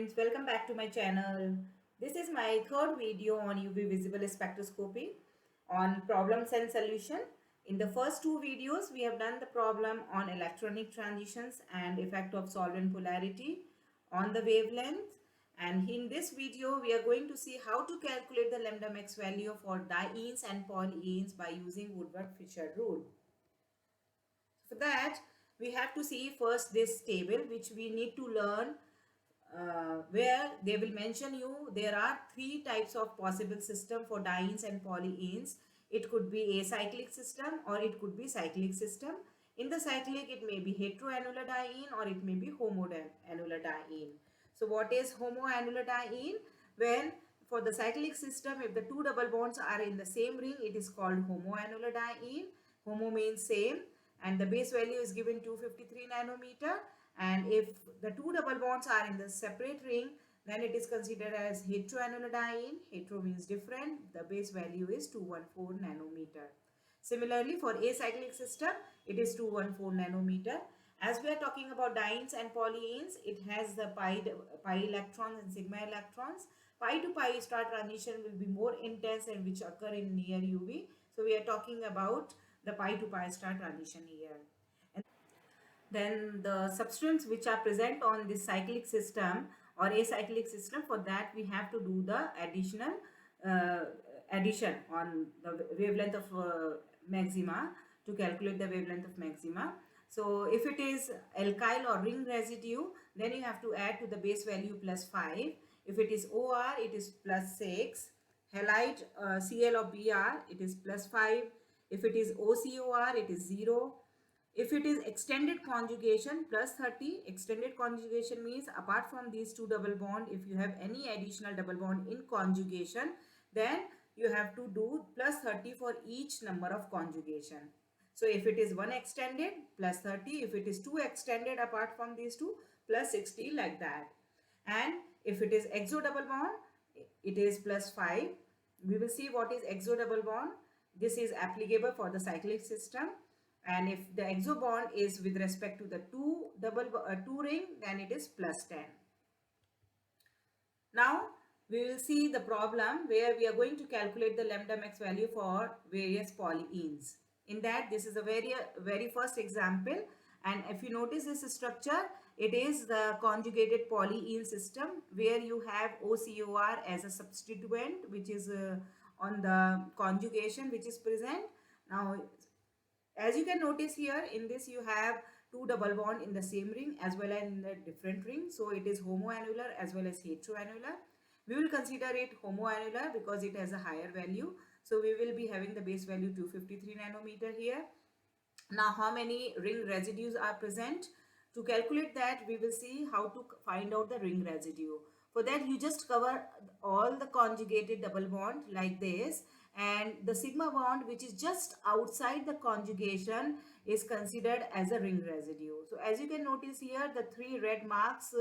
friends, welcome back to my channel. This is my third video on UV visible spectroscopy on problems and solution. In the first two videos, we have done the problem on electronic transitions and effect of solvent polarity on the wavelength. And in this video, we are going to see how to calculate the lambda max value for dienes and polyenes by using Woodward-Fisher rule. For that, we have to see first this table which we need to learn where they will mention you there are three types of possible system for dienes and polyenes. It could be acyclic system or it could be cyclic system. In the cyclic, it may be heteroannular diene or it may be homoannular diene. So what is homoannular diene? When for the cyclic system, if the two double bonds are in the same ring, it is called homoannular diene. Homo means same, and the base value is given 253 nanometer. And if the two double bonds are in the separate ring, then it is considered as heteroannular diene. Hetero means different. The base value is 214 nanometer. Similarly, for acyclic system, it is 214 nanometer. As we are talking about dienes and polyenes, it has the pi electrons and sigma electrons. Pi to pi star transition will be more intense and which occur in near UV. So we are talking about the pi to pi star transition here. And then the substituents which are present on this cyclic system or acyclic system, for that we have to do the uh, addition on the wavelength of maxima to calculate the wavelength of maxima. So if it is alkyl or ring residue, then you have to add to the base value plus 5. If it is OR, it is plus 6. Halide Cl or Br, it is plus 5. If it is OCOR, it is 0. If it is extended conjugation, plus 30. Extended conjugation means apart from these two double bond, if you have any additional double bond in conjugation, then you have to do plus 30 for each number of conjugation. So if it is one extended, plus 30. If it is two extended apart from these two, plus 60, like that. And if it is exo double bond, it is plus 5. We will see what is exo double bond. This is applicable for the cyclic system. And if the exo bond is with respect to the two ring, then it is plus 10. Now we will see the problem where we are going to calculate the lambda max value for various polyenes. In that, this is a very first example, and if you notice this structure, it is the conjugated polyene system where you have OCOR as a substituent which is on the conjugation which is present. Now as you can notice here, in this you have two double bond in the same ring as well as in the different ring. So it is homoannular as well as heteroannular. We will consider it homoannular because it has a higher value. So we will be having the base value 253 nanometer here. Now how many ring residues are present? To calculate that, we will see how to find out the ring residue. For that, you just cover all the conjugated double bond like this, and the sigma bond which is just outside the conjugation is considered as a ring residue. So as you can notice here, the three red marks,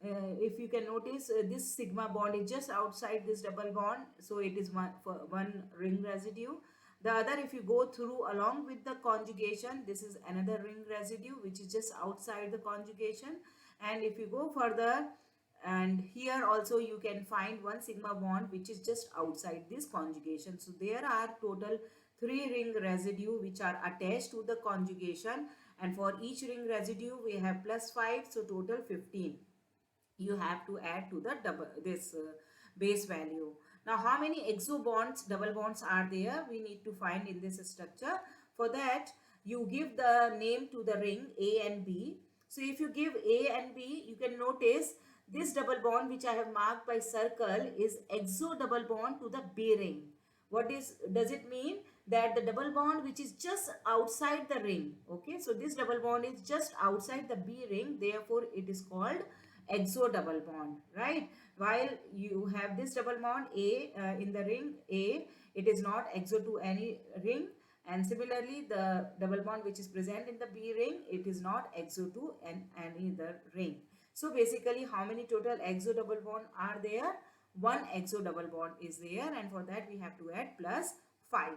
if you can notice, this sigma bond is just outside this double bond, so it is one ring residue. The other, if you go through along with the conjugation, this is another ring residue which is just outside the conjugation. And if you go further, and here also you can find one sigma bond which is just outside this conjugation. So there are total 3 ring residue which are attached to the conjugation, and for each ring residue we have plus 5, so total 15 you have to add to the base value. Now how many exo bonds, double bonds are there, we need to find in this structure. For that, you give the name to the ring A and B. So if you give A and B, you can notice this double bond which I have marked by circle is exo double bond to the B ring. What does it mean? That the double bond which is just outside the ring. Okay, so this double bond is just outside the B ring, therefore it is called exo double bond, right? While you have this double bond A in the ring A, it is not exo to any ring. And similarly, the double bond which is present in the B ring, it is not exo to any other ring. So basically, how many total exo double bond are there? One exo double bond is there, and for that we have to add plus 5.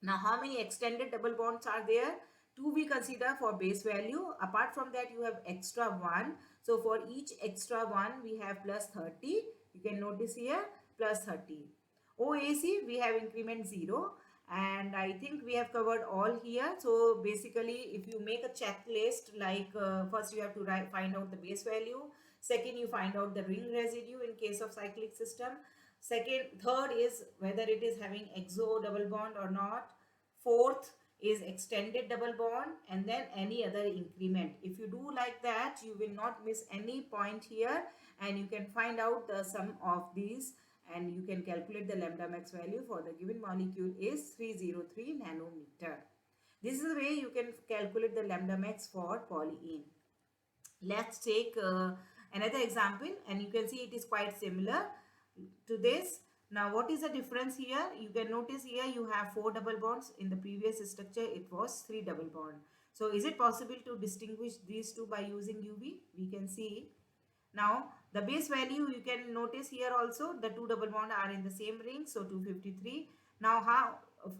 Now how many extended double bonds are there? 2 we consider for base value. Apart from that, you have extra 1. So for each extra 1, we have plus 30. You can notice here plus 30. OAC, we have increment 0. And I think we have covered all here. So basically, if you make a checklist, like first you have to find out the base value. Second, you find out the ring residue in case of cyclic system. Third is whether it is having exo double bond or not. Fourth is extended double bond, and then any other increment. If you do like that, you will not miss any point here, and you can find out the sum of these, and you can calculate the lambda max value for the given molecule is 303 nanometer. This is the way you can calculate the lambda max for polyene. Let's take another example, and you can see it is quite similar to this. Now what is the difference here? You can notice here you have 4 double bonds. In the previous structure it was 3 double bond. So is it possible to distinguish these two by using UV? We can see. Now the base value, you can notice here also the 2 double bond are in the same ring, so 253. Now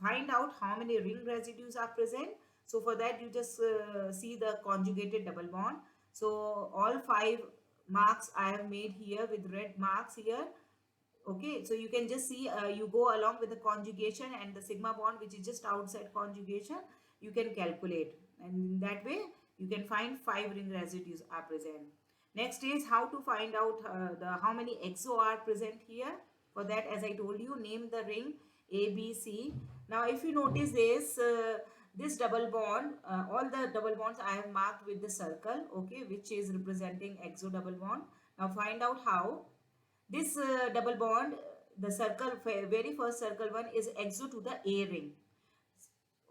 find out how many ring residues are present. So for that you just see the conjugated double bond. So all 5 marks I have made here with red marks here. Okay, so you can just see you go along with the conjugation and the sigma bond which is just outside conjugation, you can calculate, and in that way you can find 5 ring residues are present. Next is how to find out how many exo are present here. For that, as I told you, name the ring A, B, C. Now if you notice this double bond, all the double bonds I have marked with the circle, okay, which is representing exo double bond. Now find out how. This double bond, the circle, very first circle one is exo to the A ring.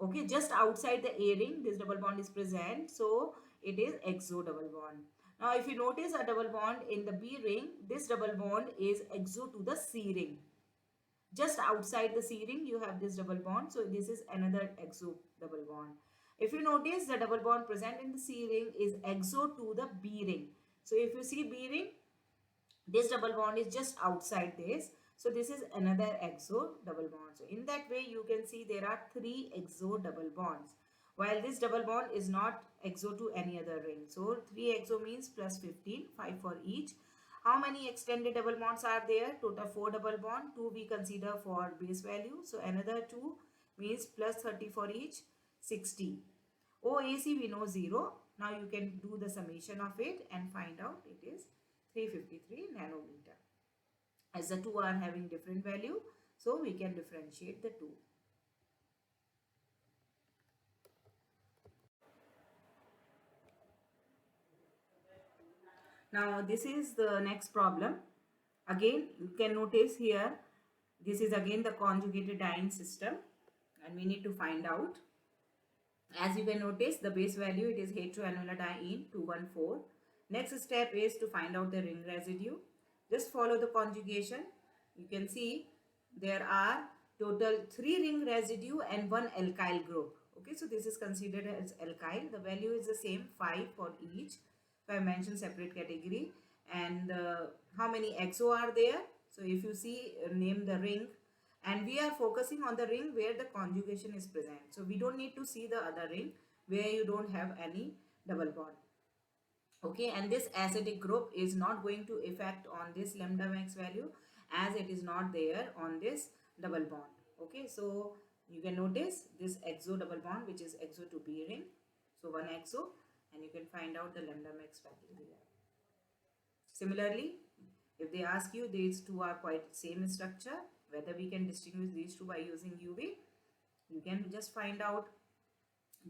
Okay, just outside the A ring, this double bond is present. So it is exo double bond. Now if you notice a double bond in the B ring, this double bond is exo to the C ring. Just outside the C ring, you have this double bond. So this is another exo double bond. If you notice, the double bond present in the C ring is exo to the B ring. So if you see B ring, this double bond is just outside this. So this is another exo double bond. So in that way you can see there are 3 exo double bonds, while this double bond is not exo to any other ring. So 3 exo means plus 15, 5 for each. How many extended double bonds are there? Total 4 double bond, 2 we consider for base value. So another 2 means plus 30 for each, 60. OAC we know 0. Now you can do the summation of it and find out it is 353 nanometer. As the two are having different value, so we can differentiate the two. Now this is the next problem. Again you can notice here this is again the conjugated diene system, and we need to find out. As you can notice, the base value, it is heteroannular diene 214. Next step is to find out the ring residue. Just follow the conjugation. You can see there are total 3 ring residue and 1 alkyl group. Okay, so this is considered as alkyl. The value is the same, 5 for each. So I mentioned separate category. And how many exo are there? So if you see, name the ring. And we are focusing on the ring where the conjugation is present. So we don't need to see the other ring where you don't have any double bond. Okay, and this acidic group is not going to affect on this lambda max value as it is not there on this double bond. Okay, so you can notice this exo double bond which is exo to B ring. So 1 exo, and you can find out the lambda max value here. Similarly, if they ask you these two are quite same structure, whether we can distinguish these two by using UV, you can just find out.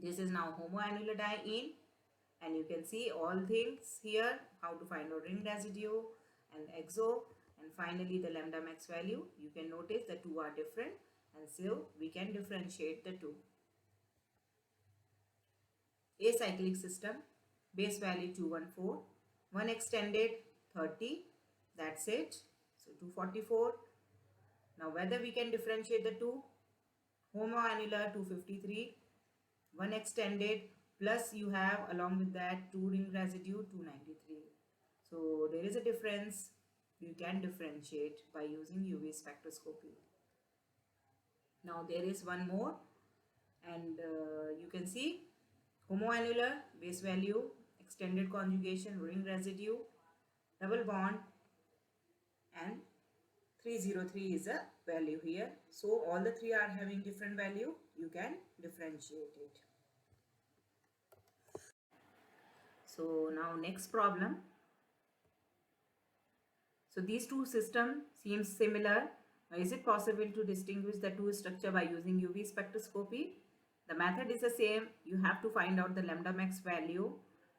This is now homoannular diene, and you can see all things here, how to find out ring residue and exo, and finally the lambda max value. You can notice the two are different, and so we can differentiate the two. Acyclic system, base value 214, 1 extended 30, that's it, so 244. Now whether we can differentiate the two, homoannular 253, 1 extended, plus you have along with that 2 ring residue 293. So there is a difference. You can differentiate by using UV spectroscopy. Now there is one more, and you can see homoannular, base value, extended conjugation, ring residue, double bond, and 303 is a value here. So all the three are having different value. You can differentiate it. So now next problem. So these two systems seem similar. Is it possible to distinguish the two structure by using UV spectroscopy? The method is the same. You have to find out the lambda max value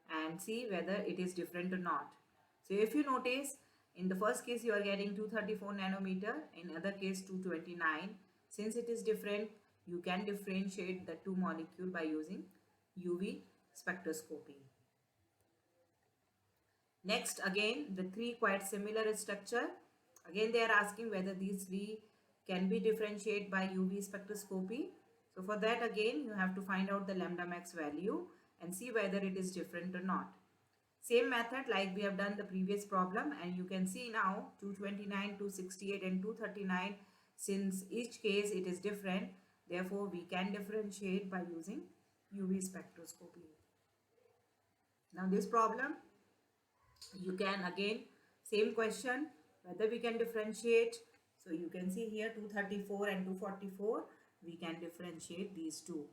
and see whether it is different or not. So if you notice, in the first case you are getting 234 nanometer, in other case 229. Since it is different, you can differentiate the two molecule by using UV spectroscopy. Next, again, the three quite similar structure. Again, they are asking whether these three can be differentiated by UV spectroscopy. So for that, again, you have to find out the lambda max value and see whether it is different or not. Same method like we have done the previous problem, and you can see now 229, 268 and 239. Since each case it is different, therefore we can differentiate by using UV spectroscopy. Now this problem, you can again, same question, whether we can differentiate. So you can see here 234 and 244, we can differentiate these two.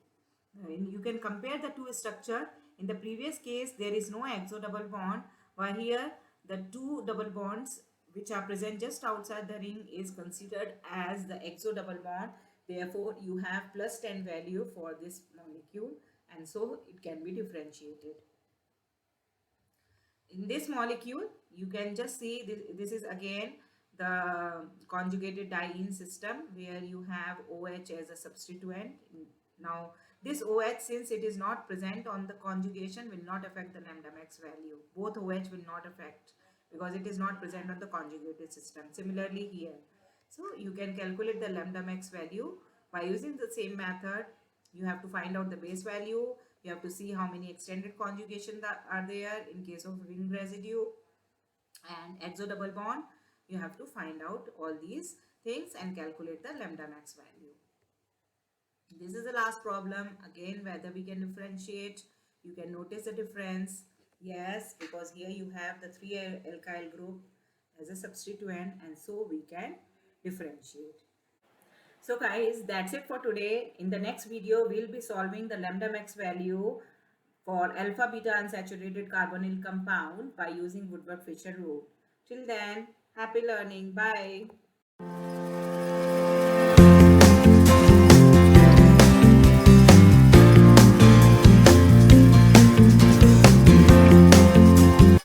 And you can compare the two structure. In the previous case, there is no exo double bond, while here the two double bonds which are present just outside the ring is considered as the exo double bond. Therefore, you have plus 10 value for this molecule, and so it can be differentiated. In this molecule, you can just see this is again the conjugated diene system where you have OH as a substituent. Now this OH, since it is not present on the conjugation, will not affect the lambda max value. Both OH will not affect because it is not present on the conjugated system. Similarly here, so you can calculate the lambda max value by using the same method. You have to find out the base value. You have to see how many extended conjugation that are there in case of ring residue and exo double bond. You have to find out all these things and calculate the lambda max value. This is the last problem. Again, whether we can differentiate. You can notice the difference. Yes, because here you have the 3 alkyl group as a substituent, and so we can differentiate. So guys, that's it for today. In the next video, we'll be solving the lambda max value for alpha beta unsaturated carbonyl compound by using Woodward-Fisher rule. Till then, happy learning. Bye.